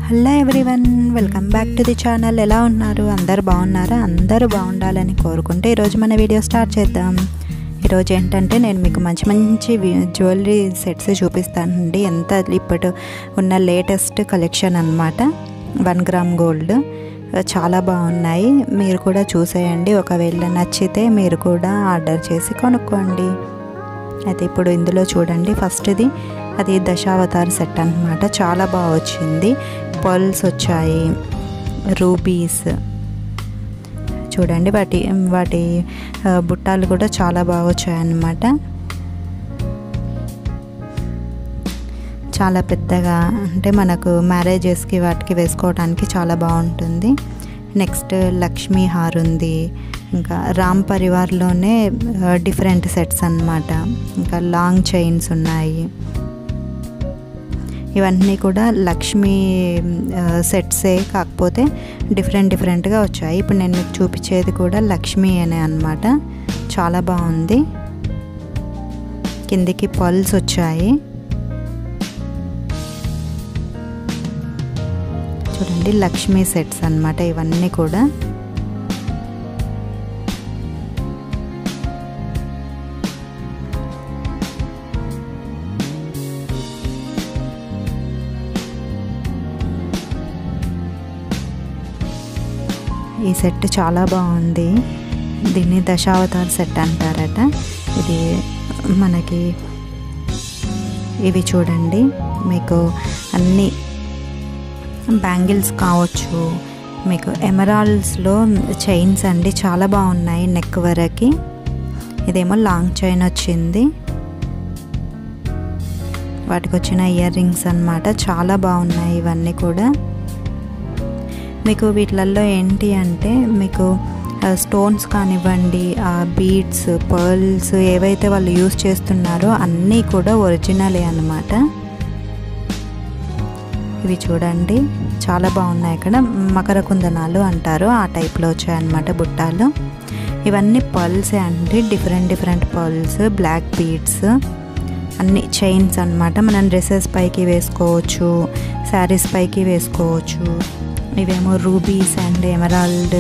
Hello everyone, welcome back to the channel. ఎలా ఉన్నారు? అందరూ బాగున్నారా? అందరూ బాగుండాలని కోరుకుంటే ఈరోజు మన వీడియో స్టార్ట్ చేద్దాం. ఈరోజు ఏంటంటే నేను మీకు మంచి మంచి జ్యువెలరీ సెట్స్ చూపిస్తానండి. ఎంత ఇప్పుడు ఉన్న లేటెస్ట్ కలెక్షన్ అన్నమాట. 1 గ్రామ్ గోల్డ్ చాలా బాగున్నాయి. మీరు కూడా చూసేయండి. ఒకవేళ నచ్చితే మీరు కూడా ఆర్డర్ చేసి కొనుక్కోండి. అయితే ఇప్పుడు ఇందులో చూడండి, ఫస్ట్ది అది దశావతార్ సెట్ అన్నమాట. చాలా బాగా వచ్చింది. పర్ల్స్ వచ్చాయి, రూబీస్ చూడండి, వాటి బుట్టాలు కూడా చాలా బాగా వచ్చాయన్నమాట. చాలా పెద్దగా, అంటే మనకు మ్యారేజెస్కి వాటికి వేసుకోవడానికి చాలా బాగుంటుంది. నెక్స్ట్ లక్ష్మీ హార్ ఉంది. ఇంకా రామ్ పరివార్లోనే డిఫరెంట్ సెట్స్ అన్నమాట. ఇంకా లాంగ్ చైన్స్ ఉన్నాయి. ఇవన్నీ కూడా లక్ష్మీ సెట్సే, కాకపోతే డిఫరెంట్గా వచ్చాయి. ఇప్పుడు నేను మీకు చూపించేది కూడా లక్ష్మీ అనే అన్నమాట. చాలా బాగుంది. కిందికి పర్ల్స్ వచ్చాయి చూడండి. లక్ష్మీ సెట్స్ అన్నమాట ఇవన్నీ కూడా. ఈ సెట్ చాలా బాగుంది. దీన్ని దశావతార్ సెట్ అంటారట. ఇది మనకి ఇవి చూడండి, మీకు అన్ని బ్యాంగిల్స్ కావచ్చు, మీకు ఎమరాల్డ్స్లో చైన్స్ అండి, చాలా బాగున్నాయి నెక్ వరకు. ఇదేమో లాంగ్ చైన్ వచ్చింది. వాటికి వచ్చిన ఇయర్ రింగ్స్ అన్నమాట. చాలా బాగున్నాయి ఇవన్నీ కూడా. మీకు వీటిలలో ఏంటి అంటే, మీకు స్టోన్స్ కానివ్వండి, బీడ్స్, పర్ల్స్ ఏవైతే వాళ్ళు యూజ్ చేస్తున్నారో అన్నీ కూడా ఒరిజినలే అన్నమాట. ఇవి చూడండి, చాలా బాగున్నాయి. ఇక్కడ మకర కుందనాలు అంటారు, ఆ టైప్లో వచ్చాయన్నమాట బుట్టాలు. ఇవన్నీ పర్ల్సే అండి, డిఫరెంట్ పర్ల్స్, బ్లాక్ బీడ్స్, అన్ని చైన్స్ అన్నమాట. మనం డ్రెస్సెస్ పైకి వేసుకోవచ్చు, శారీస్ పైకి వేసుకోవచ్చు. ఇవేమో రూబీస్ అండ్ ఎమరాల్డ్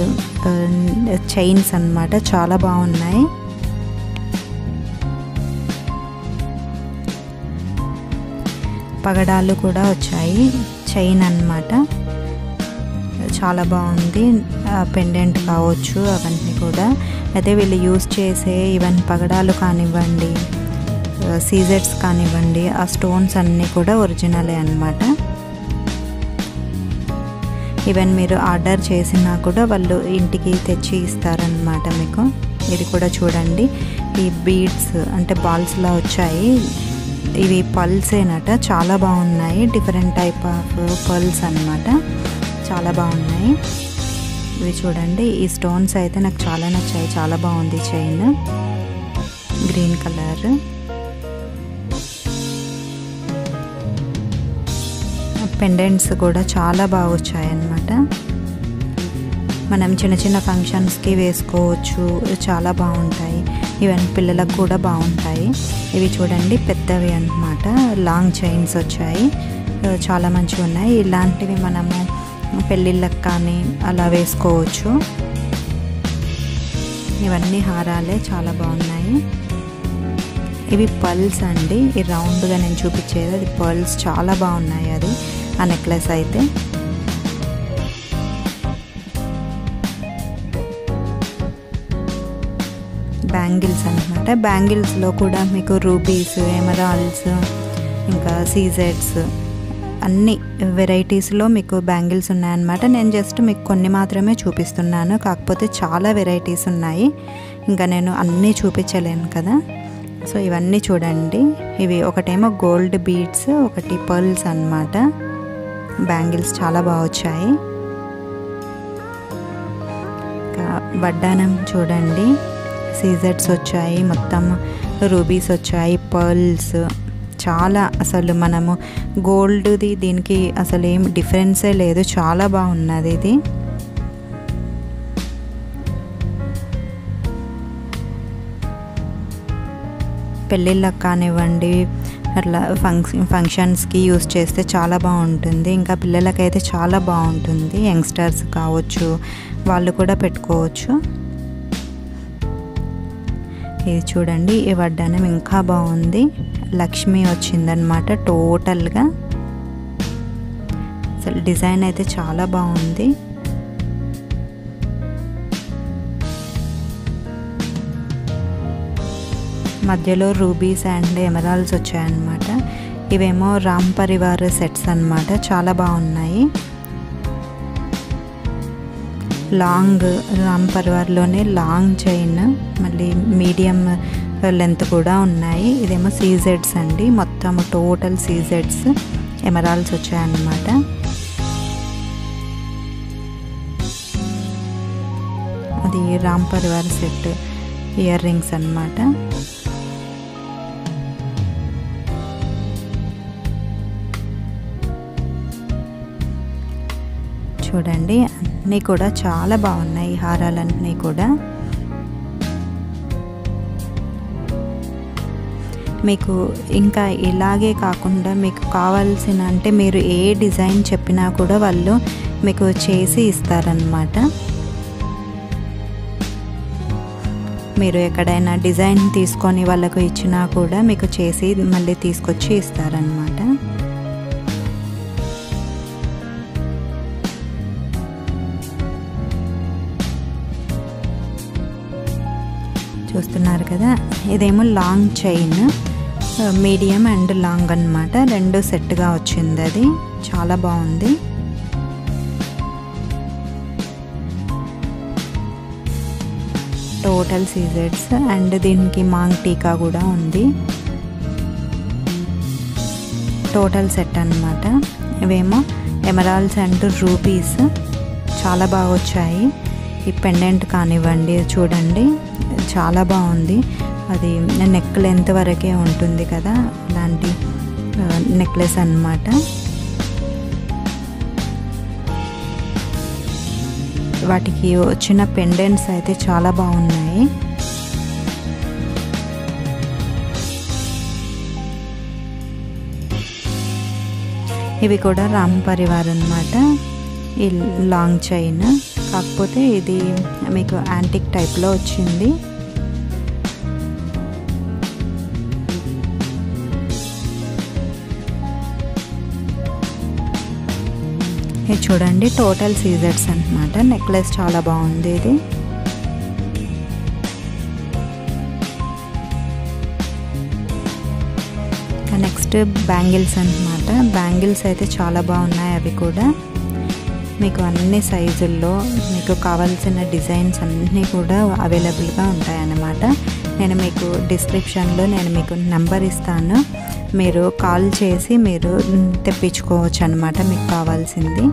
చైన్స్ అన్నమాట. చాలా బాగున్నాయి. పగడాలు కూడా వచ్చాయి, చైన్ అన్నమాట. చాలా బాగుంది. పెండెంట్ కావచ్చు అవన్నీ కూడా. అయితే వీళ్ళు యూజ్ చేసే ఈవెన్ పగడాలు కానివ్వండి, సీజెట్స్ కానివ్వండి, ఆ స్టోన్స్ అన్నీ కూడా ఒరిజినలే అన్నమాట. ఈవెన్ మీరు ఆర్డర్ చేసినా కూడా వాళ్ళు ఇంటికి తెచ్చి ఇస్తారనమాట మీకు. ఇది కూడా చూడండి, ఈ బీడ్స్ అంటే బాల్స్లా వచ్చాయి. ఇవి పల్సేనట, చాలా బాగున్నాయి. డిఫరెంట్ టైప్ ఆఫ్ పల్స్ అన్నమాట. చాలా బాగున్నాయి. ఇవి చూడండి, ఈ స్టోన్స్ అయితే నాకు చాలా నచ్చాయి. చాలా బాగుంది చైన్, గ్రీన్ కలర్. పెండెంట్స్ కూడా చాలా బాగా వచ్చాయన్నమాట. మనం చిన్న ఫంక్షన్స్కి వేసుకోవచ్చు, చాలా బాగుంటాయి. ఈవెన్ పిల్లలకు కూడా బాగుంటాయి. ఇవి చూడండి, పెద్దవి అన్నమాట. లాంగ్ చైన్స్ వచ్చాయి, చాలా మంచిగా ఉన్నాయి. ఇలాంటివి మనము పెళ్ళిళ్ళకి కానీ అలా వేసుకోవచ్చు. ఇవన్నీ హారాలే, చాలా బాగున్నాయి. ఇవి పర్ల్స్ అండి. ఈ రౌండ్గా నేను చూపించేది అది పర్ల్స్, చాలా బాగున్నాయి. అది ఆ నెక్లెస్ అయితే బ్యాంగిల్స్ అన్నమాట. బ్యాంగిల్స్లో కూడా మీకు రూబీస్, ఎమరాల్డ్స్, ఇంకా సీజెట్స్, అన్ని వెరైటీస్లో మీకు బ్యాంగిల్స్ ఉన్నాయన్నమాట. నేను జస్ట్ మీకు కొన్ని మాత్రమే చూపిస్తున్నాను, కాకపోతే చాలా వెరైటీస్ ఉన్నాయి. ఇంకా నేను అన్నీ చూపించలేను కదా. సో ఇవన్నీ చూడండి. ఇవి ఒకటేమో గోల్డ్ బీడ్స్, ఒకటి పర్ల్స్ అన్నమాట. బ్యాంగిల్స్ చాలా బాగా వచ్చాయి. ఇంకా వడ్డానం చూడండి, సీజెట్స్ వచ్చాయి, మొత్తం రూబీస్ వచ్చాయి, పర్ల్స్. చాలా అసలు మనము గోల్డ్ది దీనికి అసలు ఏం డిఫరెన్సే లేదు. చాలా బాగున్నది ఇది. పెళ్ళిళ్ళకి కానివ్వండి, అట్లా ఫంక్షన్స్కి యూస్ చేస్తే చాలా బాగుంటుంది. ఇంకా పిల్లలకైతే చాలా బాగుంటుంది. యంగ్స్టర్స్ కావచ్చు, వాళ్ళు కూడా పెట్టుకోవచ్చు. ఇది చూడండి, ఈ వడ్డానం ఇంకా బాగుంది. లక్ష్మి వచ్చిందనమాట టోటల్గా. అసలు డిజైన్ అయితే చాలా బాగుంది. మధ్యలో రూబీస్ అండ్ ఎమరాల్డ్స్ వచ్చాయన్నమాట. ఇవేమో రామ్ పరివార్ సెట్స్ అన్నమాట. చాలా బాగున్నాయి. లాంగ్ రామ్ పరివార్లోనే లాంగ్ చైన్, మళ్ళీ మీడియం లెంత్ కూడా ఉన్నాయి. ఇదేమో సీజెడ్స్ అండి, మొత్తం టోటల్ సీజెడ్స్ ఎమరాల్డ్స్ వచ్చాయన్నమాట. అది Ram Parivar set ear rings అన్నమాట. చూడండి, అన్నీ కూడా చాలా బాగున్నాయి. హారాలన్నీ కూడా మీకు ఇంకా ఇలాగే కాకుండా మీకు కావాల్సిన, అంటే మీరు ఏ డిజైన్ చెప్పినా కూడా వాళ్ళు మీకు చేసి ఇస్తారన్నమాట. మీరు ఎక్కడైనా డిజైన్ తీసుకొని వాళ్ళకు ఇచ్చినా కూడా మీకు చేసి మళ్ళీ తీసుకొచ్చి ఇస్తారన్నమాట. చూస్తున్నారు కదా, ఇదేమో long chain, medium and long అన్నమాట. రెండు సెట్గా వచ్చింది. అది చాలా బాగుంది. టోటల్ సీజెడ్స్ అండ్ దీనికి మాంగ్ టీకా కూడా ఉంది. టోటల్ సెట్ అన్నమాట. ఇవేమో ఎమరాల్డ్స్ అండ్ రూబీస్ చాలా బాగా వచ్చాయి. ఈ పెండెంట్ కానివ్వండి, చూడండి చాలా బాగుంది. అది నెక్ లెంత్ వరకే ఉంటుంది కదా, అలాంటి నెక్లెస్ అన్నమాట. వాటికి వచ్చిన పెండెంట్స్ అయితే చాలా బాగున్నాయి. ఇవి కూడా రామ్ పరివార్ అన్నమాట. ఈ లాంగ్ చైన్, కాకపోతే ఇది మీకు యాంటిక్ టైప్లో వచ్చింది. ఇది చూడండి, టోటల్ సీజెడ్స్ అన్నమాట. నెక్లెస్ చాలా బాగుంది. ఇది నెక్స్ట్ బ్యాంగిల్స్ అన్నమాట. బ్యాంగిల్స్ అయితే చాలా బాగున్నాయి. అవి కూడా మీకు అన్ని సైజుల్లో మీకు కావాల్సిన డిజైన్స్ అన్నీ కూడా అవైలబుల్గా ఉంటాయన్నమాట. నేను మీకు డిస్క్రిప్షన్లో నేను మీకు నెంబర్ ఇస్తాను. మీరు కాల్ చేసి మీరు తెప్పించుకోవచ్చు అన్నమాట మీకు కావాల్సింది.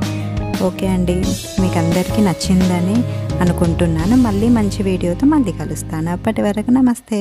ఓకే అండి, మీకు అందరికీ నచ్చిందని అనుకుంటున్నాను. మళ్ళీ మంచి వీడియోతో మళ్ళీ కలుస్తాను. అప్పటి వరకు నమస్తే.